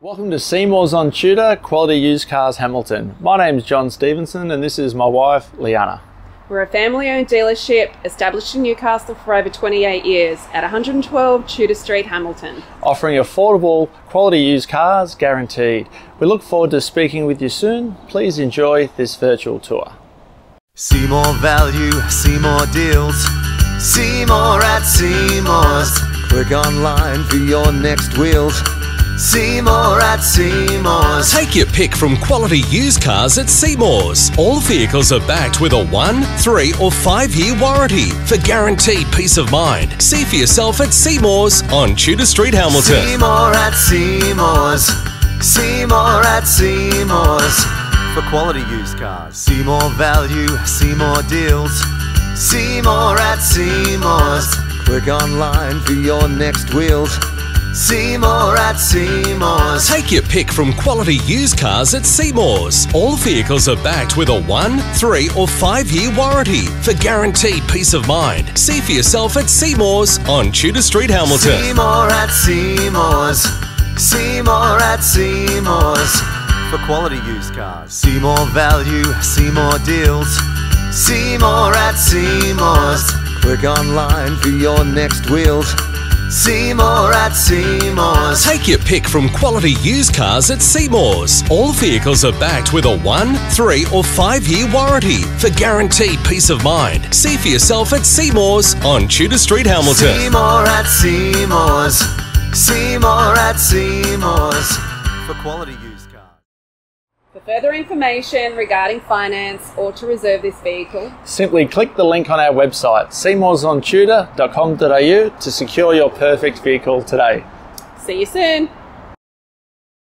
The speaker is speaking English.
Welcome to Seymour's on Tudor, Quality Used Cars Hamilton. My name's John Stevenson and this is my wife, Leanna. We're a family-owned dealership established in Newcastle for over 28 years at 112 Tudor Street, Hamilton. Offering affordable, quality used cars guaranteed. We look forward to speaking with you soon. Please enjoy this virtual tour. See more value, see more deals. See more at Seymour's. Click online for your next wheels. See more at Seymour's. Take your pick from quality used cars at Seymour's. All vehicles are backed with a 1, 3 or 5-year warranty for guaranteed peace of mind. See for yourself at Seymour's on Tudor Street, Hamilton. See more at Seymour's. See more at Seymour's. For quality used cars. See more value, see more deals. See more at Seymour's. Click online for your next wheels. See more at Seymour's. Take your pick from quality used cars at Seymour's. All vehicles are backed with a 1, 3 or 5-year warranty for guaranteed peace of mind. See for yourself at Seymour's on Tudor Street, Hamilton. See more at Seymour's. See more at Seymour's. For quality used cars. See more value, see more deals. See more at Seymour's. Click online for your next wheels. See more at Seymour's. Take your pick from quality used cars at Seymour's. All vehicles are backed with a 1, 3 or 5-year warranty for guaranteed peace of mind. See for yourself at Seymour's on Tudor Street, Hamilton. See more at Seymour's. See more at Seymour's. For quality used cars. For further information regarding finance or to reserve this vehicle, Simply click the link on our website, seymoursontudor.com.au, to secure your perfect vehicle today. see you soon.